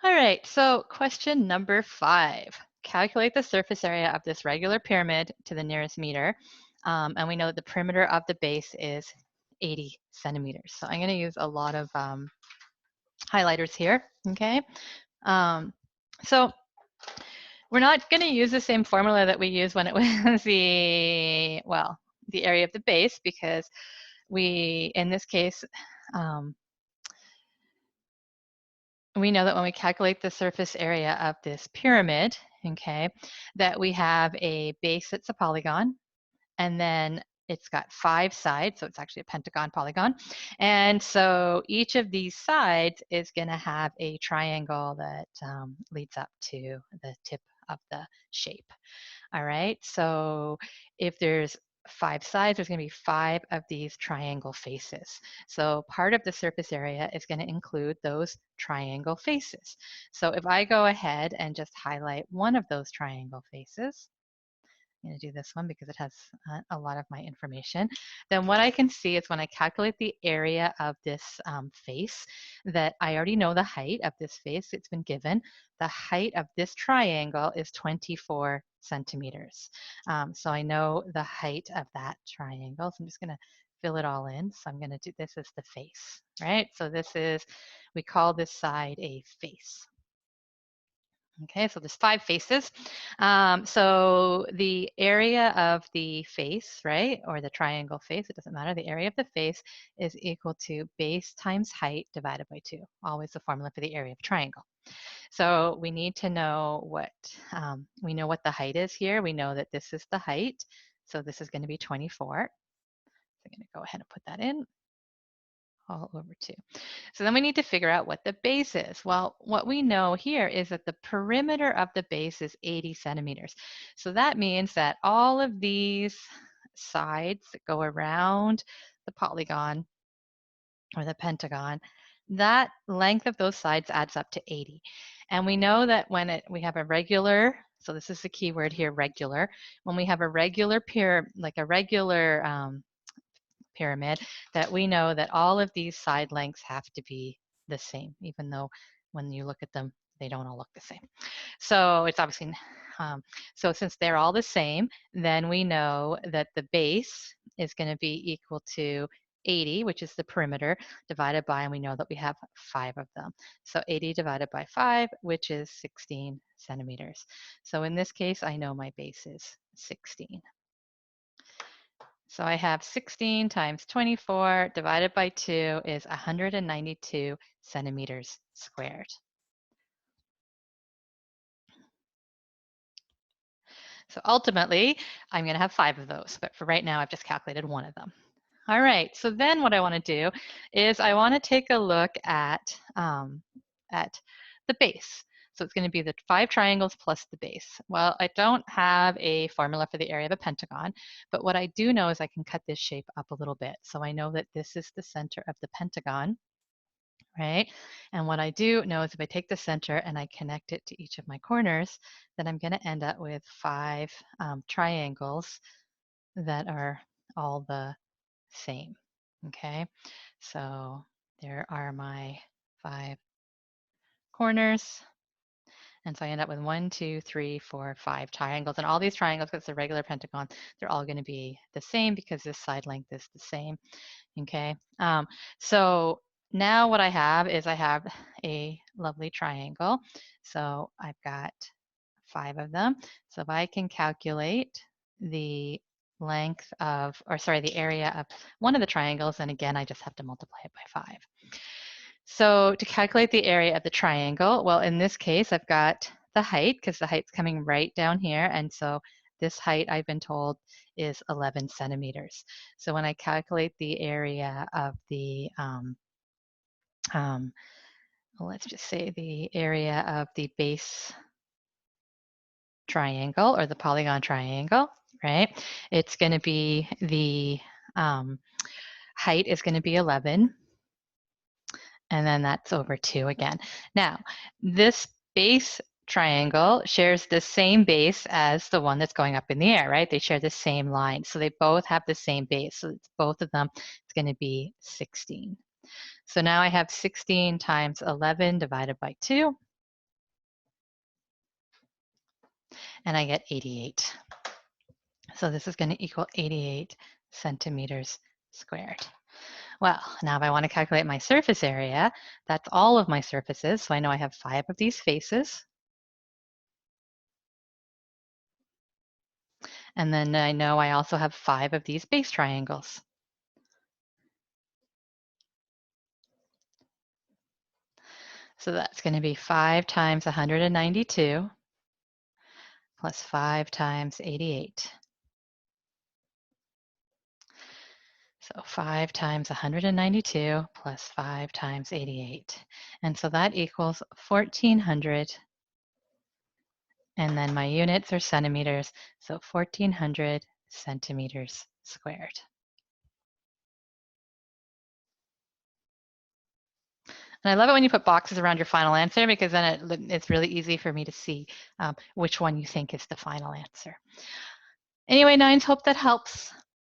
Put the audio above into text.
All right, so question number 5. Calculate the surface area of this regular pyramid to the nearest meter. And we know that the perimeter of the base is 80 centimeters. So I'm going to use a lot of highlighters here, okay? Um, so we're not going to use the same formula that we used when it was the area of the base, because in this case, we know that when we calculate the surface area of this pyramid, okay, that we have a base that's a polygon, and then it's got 5 sides, so it's actually a pentagon polygon. And so each of these sides is going to have a triangle that leads up to the tip of the shape. All right, so if there's 5 sides, there's going to be 5 of these triangle faces. So part of the surface area is going to include those triangle faces. So if I go ahead and just highlight one of those triangle faces, I'm going to do this one because it has a lot of my information. Then what I can see is when I calculate the area of this face, that I already know the height of this face. It's been given. The height of this triangle is 24 centimeters. So I know the height of that triangle. So I'm just going to fill it all in. So I'm going to do this as the face, right? So we call this side a face. Okay, so there's 5 faces. So the area of the face, right, or the triangle face, it doesn't matter, the area of the face is equal to base times height divided by 2, always the formula for the area of a triangle. So we need to know we know what the height is here. We know that this is the height, so this is going to be 24. So I'm going to go ahead and put that in all over 2. So then we need to figure out what the base is. Well, what we know here is that the perimeter of the base is 80 centimeters. So that means that all of these sides that go around the polygon or the pentagon, that length of those sides adds up to 80. And we know that when we have a regular, so this is the key word here, regular, when we have a regular pyramid, that we know that all of these side lengths have to be the same, even though when you look at them, they don't all look the same. So it's obviously, so since they're all the same, then we know that the base is going to be equal to 80, which is the perimeter, divided by, and we know that we have 5 of them. So 80 divided by 5, which is 16 centimeters. So in this case, I know my base is 16. So I have 16 times 24 divided by 2 is 192 centimeters squared. So ultimately, I'm going to have 5 of those, but for right now, I've just calculated one of them. All right, so then what I want to do is I want to take a look at the base. So it's going to be the 5 triangles plus the base. Well, I don't have a formula for the area of a pentagon, but what I do know is I can cut this shape up a little bit. So I know that this is the center of the pentagon, right? And what I do know is if I take the center and I connect it to each of my corners, then I'm going to end up with 5 triangles that are all the same, okay? So there are my 5 corners. And so I end up with 1, 2, 3, 4, 5 triangles. And all these triangles, because it's a regular pentagon, they're all going to be the same because this side length is the same. Okay. So now what I have is I have a lovely triangle. So I've got 5 of them. So if I can calculate the length of, or sorry, the area of one of the triangles, and again, I just have to multiply it by 5. So to calculate the area of the triangle, well, in this case, I've got the height because the height's coming right down here. And so this height, I've been told, is 11 centimeters. So when I calculate the area of the, let's just say the area of the base triangle or the polygon triangle, right? It's going to be the height is going to be 11. And then that's over 2 again. Now, this base triangle shares the same base as the one that's going up in the air, right? They share the same line. So they both have the same base. So it's both of them, it's going to be 16. So now I have 16 times 11 divided by 2. and I get 88. So this is going to equal 88 centimeters squared. Well, now if I want to calculate my surface area, that's all of my surfaces. So I know I have 5 of these faces. And then I know I also have 5 of these base triangles. So that's going to be 5 times 192 plus 5 times 88. So 5 times 192 plus 5 times 88. And so that equals 1,400. And then my units are centimeters, so 1,400 centimeters squared. And I love it when you put boxes around your final answer, because then it's really easy for me to see which one you think is the final answer. Anyway, nines, hope that helps.